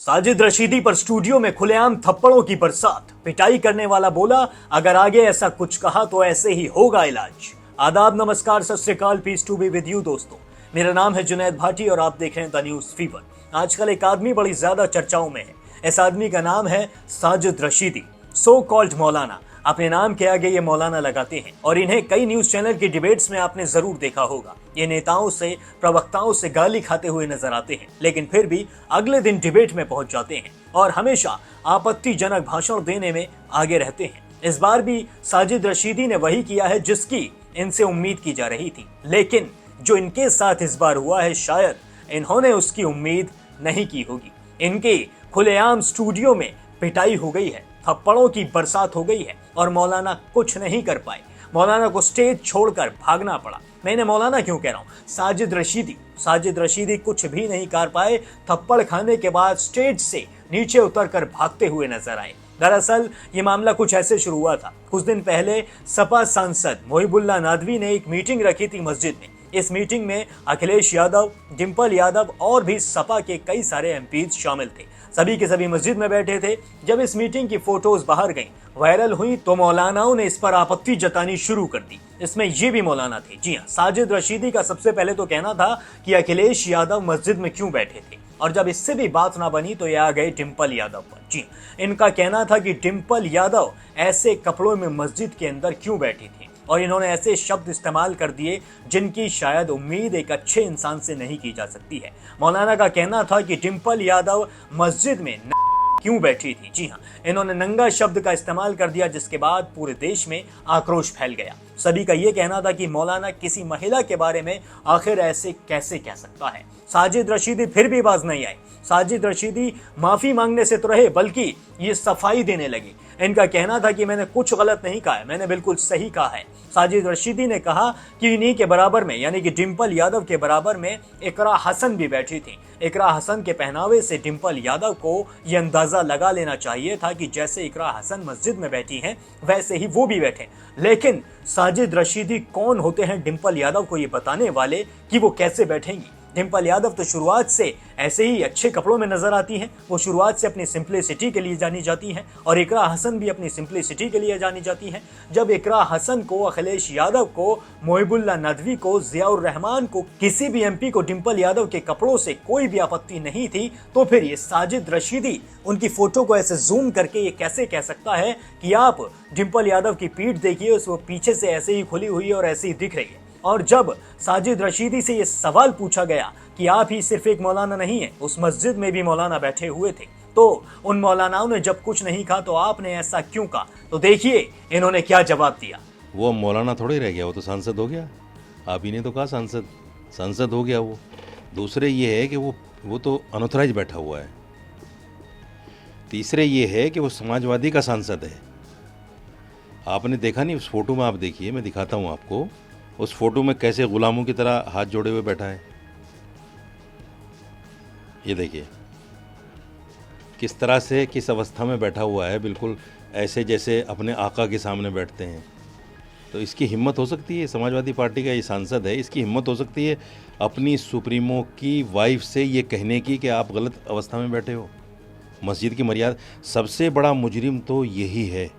साजिद रशीदी पर स्टूडियो में खुलेआम थप्पड़ों की बरसात। पिटाई करने वाला बोला, अगर आगे ऐसा कुछ कहा तो ऐसे ही होगा इलाज। आदाब, नमस्कार, Sat Sri Akal, peace to be with you दोस्तों। मेरा नाम है जुनैद भाटी और आप देख रहे हैं द न्यूज फीवर। आजकल एक आदमी बड़ी ज्यादा चर्चाओं में है। इस आदमी का नाम है साजिद रशीदी, सो कॉल्ड मौलाना। अपने नाम के आगे ये मौलाना लगाते हैं और इन्हें कई न्यूज चैनल की डिबेट्स में आपने जरूर देखा होगा। ये नेताओं से, प्रवक्ताओं से गाली खाते हुए नजर आते हैं, लेकिन फिर भी अगले दिन डिबेट में पहुंच जाते हैं और हमेशा आपत्तिजनक भाषण देने में आगे रहते हैं। इस बार भी साजिद रशीदी ने वही किया है जिसकी इनसे उम्मीद की जा रही थी, लेकिन जो इनके साथ इस बार हुआ है, शायद इन्होंने उसकी उम्मीद नहीं की होगी। इनके खुलेआम स्टूडियो में पिटाई हो गई है, थप्पड़ों की बरसात हो गई है और मौलाना कुछ नहीं कर पाए। मौलाना को स्टेज छोड़कर भागना पड़ा। मैंने मौलाना क्यों कह रहा हूं, साजिद रशीदी कुछ भी नहीं कर पाए। थप्पड़ खाने के बाद स्टेज से नीचे उतरकर भागते हुए नजर आए। दरअसल ये मामला कुछ ऐसे शुरू हुआ था। कुछ दिन पहले सपा सांसद मोहिबुल्लाह नदवी ने एक मीटिंग रखी थी मस्जिद में। इस मीटिंग में अखिलेश यादव, डिंपल यादव और भी सपा के कई सारे एमपीज शामिल थे। सभी के सभी मस्जिद में बैठे थे। जब इस मीटिंग की फोटोज बाहर गईं, वायरल हुई, तो मौलानाओं ने इस पर आपत्ति जतानी शुरू कर दी। इसमें ये भी मौलाना थे। जी हाँ, साजिद रशीदी का सबसे पहले तो कहना था कि अखिलेश यादव मस्जिद में क्यों बैठे थे, और जब इससे भी बात ना बनी तो ये आ गए डिंपल यादव पर। जी, इनका कहना था कि डिंपल यादव ऐसे कपड़ों में मस्जिद के अंदर क्यों बैठी थी, और इन्होंने ऐसे शब्द इस्तेमाल कर दिए जिनकी शायद उम्मीद एक अच्छे इंसान से नहीं की जा सकती है। मौलाना का कहना था कि डिंपल यादव मस्जिद में क्यों बैठी थी। जी हाँ, इन्होंने नंगा शब्द का इस्तेमाल कर दिया, जिसके बाद पूरे देश में आक्रोश फैल गया। सभी का यह कहना था कि मौलाना किसी महिला के बारे में आखिर ऐसे कैसे कह सकता है। साजिद रशीदी फिर भी बाज नहीं आए। साजिद रशीदी माफी मांगने से तो रहे, बल्कि ये सफाई देने लगे। इनका कहना था कि मैंने कुछ गलत नहीं कहा है, मैंने बिल्कुल सही कहा है। साजिद रशीदी ने कहा कि इन्हीं के बराबर में, यानी कि डिंपल यादव के बराबर में इकरा हसन भी बैठी थी। इकरा हसन के पहनावे से डिंपल यादव को यह अंदाजा लगा लेना चाहिए था कि जैसे इकरा हसन मस्जिद में बैठी हैं, वैसे ही वो भी बैठे। लेकिन साजिद रशीदी कौन होते हैं डिंपल यादव को ये बताने वाले कि वो कैसे बैठेंगी। डिंपल यादव तो शुरुआत से ऐसे ही अच्छे कपड़ों में नजर आती हैं। वो शुरुआत से अपनी सिंपलिसिटी के लिए जानी जाती हैं, और इकरा हसन भी अपनी सिंपलिसिटी के लिए जानी जाती हैं। जब इकरा हसन को, अखिलेश यादव को, मोहिबुल्लाह नदवी को, जियाउर रहमान को, किसी भी एमपी को डिंपल यादव के कपड़ों से कोई भी आपत्ति नहीं थी, तो फिर ये साजिद रशीदी उनकी फोटो को ऐसे जूम करके ये कैसे कह सकता है कि आप डिंपल यादव की पीठ देखिए, वो पीछे से ऐसे ही खुली हुई है और ऐसे ही दिख रही है। और जब साजिद रशीदी से ये सवाल पूछा गया कि आप ही सिर्फ एक मौलाना नहीं है, उस मस्जिद में भी मौलाना बैठे हुए थे, तो उन मौलानाओं ने जब कुछ नहीं कहा तो आपने ऐसा क्यों कहा, तो देखिए इन्होंने क्या जवाब दिया। वो मौलाना थोड़े रह गया, वो तो सांसद हो गया। आप ही ने तो कहा सांसद हो गया वो। दूसरे ये है कि वो तो अनऑथराइज बैठा हुआ है। तीसरे ये है कि वो समाजवादी का सांसद है। आपने देखा नहीं उस फोटो में, आप देखिए, मैं दिखाता हूँ आपको। उस फोटो में कैसे गुलामों की तरह हाथ जोड़े हुए बैठा है। ये देखिए किस तरह से, किस अवस्था में बैठा हुआ है, बिल्कुल ऐसे जैसे अपने आका के सामने बैठते हैं। तो इसकी हिम्मत हो सकती है, समाजवादी पार्टी का ये सांसद है, इसकी हिम्मत हो सकती है अपनी सुप्रीमो की वाइफ से ये कहने की कि आप गलत अवस्था में बैठे हो। मस्जिद की मर्यादा, सबसे बड़ा मुजरिम तो यही है,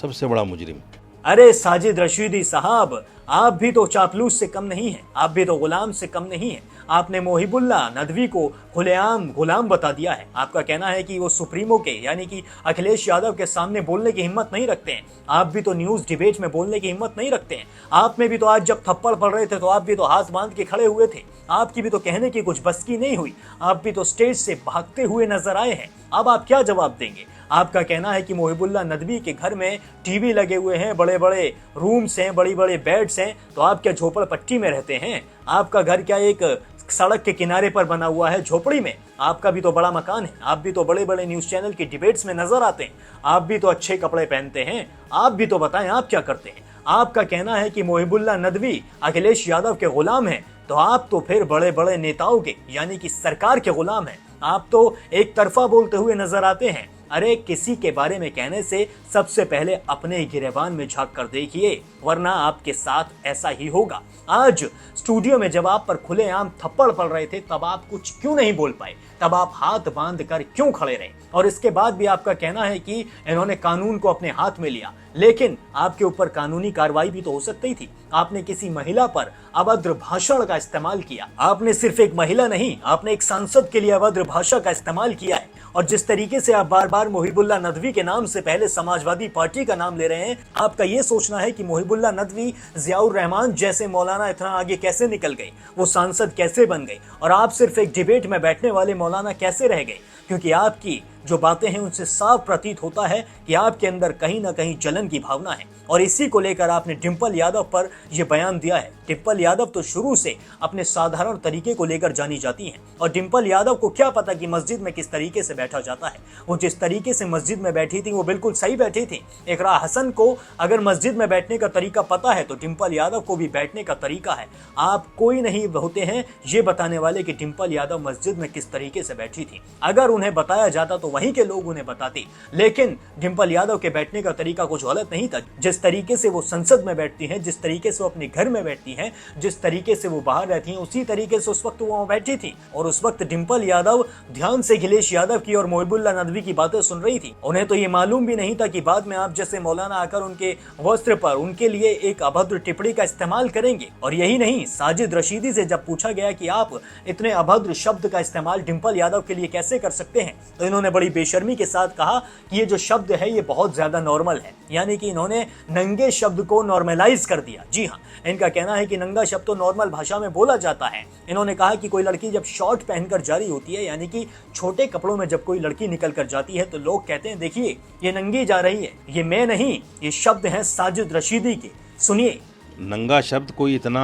सबसे बड़ा मुजरिम। अरे साजिद रशीदी साहब, आप भी तो चापलूस से कम नहीं हैं, आप भी तो गुलाम से कम नहीं हैं। आपने मोहिबुल्लाह नदवी को खुलेआम गुलाम बता दिया है। आपका कहना है कि वो सुप्रीमो के, यानी कि अखिलेश यादव के सामने बोलने की हिम्मत नहीं रखते हैं। आप भी तो न्यूज डिबेट में बोलने की हिम्मत नहीं रखते हैं। आप में भी तो आज जब थप्पड़ पड़ रहे थे तो आप भी तो हाथ बांध के खड़े हुए थे। आपकी भी तो कहने की कुछ बस की नहीं हुई। आप भी तो स्टेज से भागते हुए नजर आए हैं। अब आप क्या जवाब देंगे। आपका कहना है कि मोहिबुल्लाह नदवी के घर में टीवी लगे हुए हैं, बड़े बड़े रूम्स हैं, बड़ी बड़े बेड्स हैं, तो आप क्या झोपड़पट्टी में रहते हैं। आपका घर क्या एक सड़क के किनारे पर बना हुआ है, झोपड़ी में। आपका भी तो बड़ा मकान है। आप भी तो बड़े बड़े न्यूज चैनल की डिबेट्स में नजर आते हैं। आप भी तो अच्छे कपड़े पहनते हैं। आप भी तो बताएं, आप क्या करते हैं। आपका कहना है कि मोहिबुल्लाह नदवी अखिलेश यादव के गुलाम हैं, तो आप तो फिर बड़े बड़े नेताओं के, यानी कि सरकार के गुलाम हैं। आप तो एक तरफा बोलते हुए नजर आते हैं। अरे किसी के बारे में कहने से सबसे पहले अपने गिरेबान में झांक कर देखिए, वरना आपके साथ ऐसा ही होगा। आज स्टूडियो में जब आप पर खुलेआम थप्पड़ पड़ रहे थे तब आप कुछ क्यों नहीं बोल पाए, तब आप हाथ बांध कर क्यों खड़े रहे? और इसके बाद भी आपका कहना है कि इन्होंने कानून को अपने हाथ में लिया, लेकिन आपके ऊपर कानूनी कार्रवाई भी तो हो सकती थी। आपने किसी महिला पर अभद्र भाषण का इस्तेमाल किया। आपने सिर्फ एक महिला नहीं, आपने एक सांसद के लिए अभद्र भाषा का इस्तेमाल किया है। और जिस तरीके से आप बार बार मुहिबुल्लाह नदवी के नाम से पहले समाजवादी पार्टी का नाम ले रहे हैं, आपका ये सोचना है कि मुहिबुल्लाह नदवी जियाउर रहमान जैसे मौलाना इतना आगे कैसे निकल गए, वो सांसद कैसे बन गए, और आप सिर्फ एक डिबेट में बैठने वाले मौलाना कैसे रह गए? क्योंकि आपकी जो बातें हैं उनसे साफ प्रतीत होता है कि आपके अंदर कहीं ना कहीं जलन की भावना है। और इसी को लेकर आपने डिंपल यादव पर यह बयान दिया है। डिंपल यादव तो शुरू से अपने साधारण तरीके को लेकर जानी जाती हैं, और डिंपल यादव को क्या पता कि मस्जिद में किस तरीके से बैठा जाता है। वो जिस तरीके से मस्जिद में बैठी थी वो बिल्कुल सही बैठी थी। इकरा हसन को अगर मस्जिद में बैठने का तरीका पता है तो डिंपल यादव को भी बैठने का तरीका है। आप कोई नहीं होते हैं ये बताने वाले कि डिंपल यादव मस्जिद में किस तरीके से बैठी थी। अगर उन्हें बताया जाता तो वहीं के लोग उन्हें बताते, लेकिन डिंपल यादव के बैठने का तरीका कुछ गलत नहीं था। जिस तरीके से वो संसद में बैठती हैं, जिस तरीके से वो अपने घर में बैठती हैं, जिस तरीके से वो बाहर रहती हैं, उसी तरीके से उस वक्त वो वहां बैठी थी। और उस वक्त डिंपल यादव ध्यान से अखिलेश यादव की और मुहिबुल्लाह नदवी की बातें सुन रही थी। उन्हें तो ये मालूम भी नहीं था कि बाद में आप जैसे मौलाना आकर उनके वस्त्र पर उनके लिए एक अभद्र टिप्पणी का इस्तेमाल करेंगे। और यही नहीं, साजिद रशीदी से जब पूछा गया कि आप इतने अभद्र शब्द का इस्तेमाल डिंपल यादव के लिए कैसे कर सकते हैं, तो इन्होंने बड़ी बेशर्मी के साथ कहा कि ये जो शब्द है ये बहुत ज्यादा नॉर्मल है। यानी कि इन्होंने नंगे शब्द को नॉर्मलाइज कर दिया। जी हाँ, इनका कहना है कि नंगा शब्द तो नॉर्मल भाषा में बोला जाता है। इन्होंने कहा कि कोई लड़की जब शॉर्ट पहनकर जा रही होती है, यानी कि छोटे कपड़ों में जब कोई लड़की निकल कर जाती है, तो लोग कहते हैं देखिए ये नंगी जा रही है। ये मैं नहीं, ये शब्द हैं साजिद रशीदी के। सुनिए। नंगा शब्द कोई इतना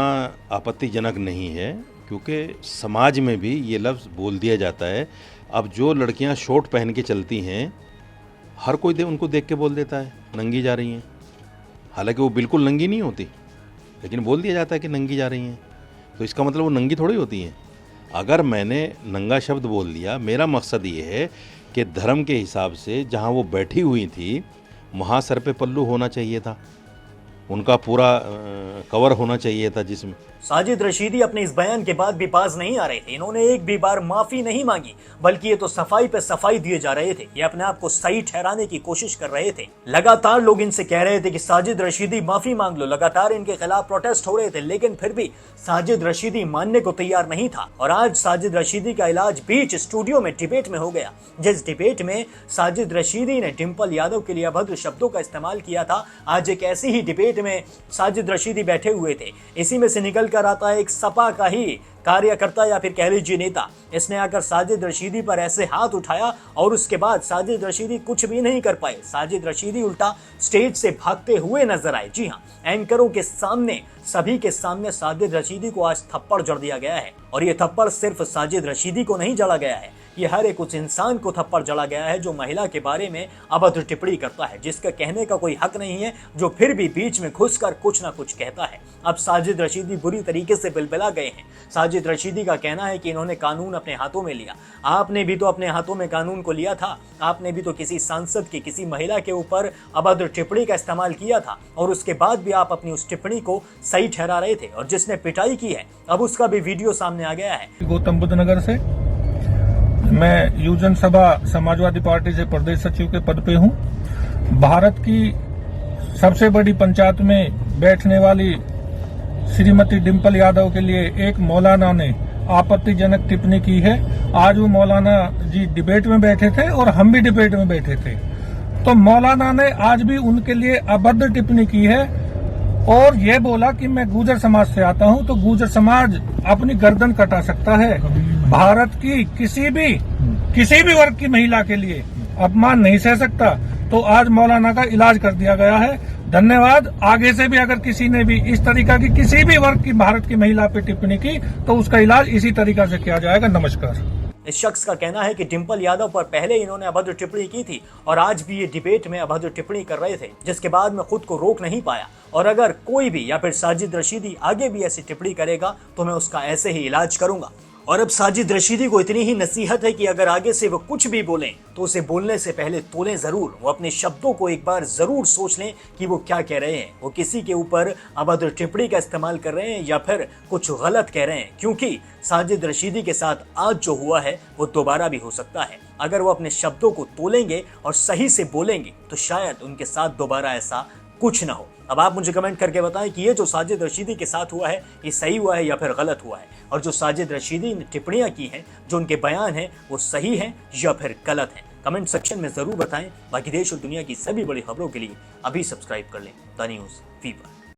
आपत्तिजनक नहीं है, क्योंकि समाज में भी ये लफ्ज़ बोल दिया जाता है। अब जो लड़कियां शॉर्ट पहन के चलती हैं, हर कोई उनको देख के बोल देता है नंगी जा रही हैं। हालांकि वो बिल्कुल नंगी नहीं होती, लेकिन बोल दिया जाता है कि नंगी जा रही हैं। तो इसका मतलब वो नंगी थोड़ी होती हैं। अगर मैंने नंगा शब्द बोल दिया, मेरा मकसद ये है कि धर्म के हिसाब से जहाँ वो बैठी हुई थी वहाँ सर पे पल्लू होना चाहिए था, उनका पूरा कवर होना चाहिए था जिसमें। साजिद रशीदी अपने इस बयान के बाद भी बाज नहीं आ रहे थे। इन्होंने एक भी बार माफी नहीं मांगी, बल्कि ये तो सफाई पे सफाई दिए जा रहे थे। ये अपने आप को सही ठहराने की कोशिश कर रहे थे। लगातार लोग इनसे कह रहे थे कि साजिद रशीदी माफी मांग लो, लगातार इनके खिलाफ प्रोटेस्ट हो रहे थे, लेकिन फिर भी साजिद रशीदी मानने को तैयार नहीं था। और आज साजिद रशीदी का इलाज बीच स्टूडियो में डिबेट में हो गया। जिस डिबेट में साजिद रशीदी ने डिंपल यादव के लिए अभद्र शब्दों का इस्तेमाल किया था, आज एक ऐसी ही डिबेट में साजिद रशीदी बैठे हुए थे। इसी में से निकल कर आता है एक सपा का ही कार्यकर्ता या फिर कह लीजिए नेता। इसने आकर साजिद रशीदी पर ऐसे हाथ उठाया और उसके बाद साजिद रशीदी कुछ भी नहीं कर पाए। साजिद रशीदी उल्टा स्टेज से भागते हुए नजर आए। जी हाँ, एंकरों के सामने, सभी के सामने साजिद रशीदी को आज थप्पड़ जड़ दिया गया है। और ये थप्पड़ सिर्फ साजिद रशीदी को नहीं जड़ा गया है, ये हर एक उस इंसान को थप्पड़ जड़ा गया है जो महिला के बारे में अभद्र टिप्पणी करता है, जिसका कहने का कोई हक नहीं है, जो फिर भी बीच में घुसकर कुछ ना कुछ कहता है। अब साजिद रशीदी बुरी तरीके से बिलबिला गए हैं। साजिद रशीदी का कहना है कि इन्होंने कानून अपने हाथों में लिया। आपने भी तो अपने हाथों में कानून को लिया था। आपने भी तो किसी सांसद की, किसी महिला के ऊपर अभद्र टिप्पणी का इस्तेमाल किया था, और उसके बाद भी आप अपनी उस टिप्पणी को सही ठहरा रहे थे। और जिसने पिटाई की है, अब उसका भी वीडियो सामने आ गया है। गौतम बुद्ध नगर से मैं युवजन सभा समाजवादी पार्टी से प्रदेश सचिव के पद पे हूं। भारत की सबसे बड़ी पंचायत में बैठने वाली श्रीमती डिंपल यादव के लिए एक मौलाना ने आपत्तिजनक टिप्पणी की है। आज वो मौलाना जी डिबेट में बैठे थे और हम भी डिबेट में बैठे थे, तो मौलाना ने आज भी उनके लिए अभद्र टिप्पणी की है और ये बोला कि मैं गुर्जर समाज से आता हूं, तो गुर्जर समाज अपनी गर्दन कटा सकता है। भारत की किसी भी वर्ग की महिला के लिए अपमान नहीं सह सकता। तो आज मौलाना का इलाज कर दिया गया है। धन्यवाद। आगे से भी अगर किसी ने भी इस तरीका की किसी भी वर्ग की भारत की महिला पे टिप्पणी की तो उसका इलाज इसी तरीका से किया जाएगा। नमस्कार। इस शख्स का कहना है कि डिंपल यादव पर पहले इन्होंने अभद्र टिप्पणी की थी और आज भी ये डिबेट में अभद्र टिप्पणी कर रहे थे, जिसके बाद में खुद को रोक नहीं पाया। और अगर कोई भी या फिर साजिद रशीदी आगे भी ऐसी टिप्पणी करेगा तो मैं उसका ऐसे ही इलाज करूंगा। और अब साजिद रशीदी को इतनी ही नसीहत है कि अगर आगे से वो कुछ भी बोलें तो उसे बोलने से पहले तोलें जरूर। वो अपने शब्दों को एक बार जरूर सोच लें कि वो क्या कह रहे हैं। वो किसी के ऊपर अभद्र टिप्पणी का इस्तेमाल कर रहे हैं या फिर कुछ गलत कह रहे हैं, क्योंकि साजिद रशीदी के साथ आज जो हुआ है वो दोबारा भी हो सकता है। अगर वो अपने शब्दों को तोलेंगे और सही से बोलेंगे तो शायद उनके साथ दोबारा ऐसा कुछ ना हो। अब आप मुझे कमेंट करके बताएं कि ये जो साजिद रशीदी के साथ हुआ है ये सही हुआ है या फिर गलत हुआ है, और जो साजिद रशीदी ने टिप्पणियां की हैं, जो उनके बयान हैं, वो सही हैं या फिर गलत हैं। कमेंट सेक्शन में जरूर बताएं। बाकी देश और दुनिया की सभी बड़ी खबरों के लिए अभी सब्सक्राइब कर लें द न्यूज़ फीवर।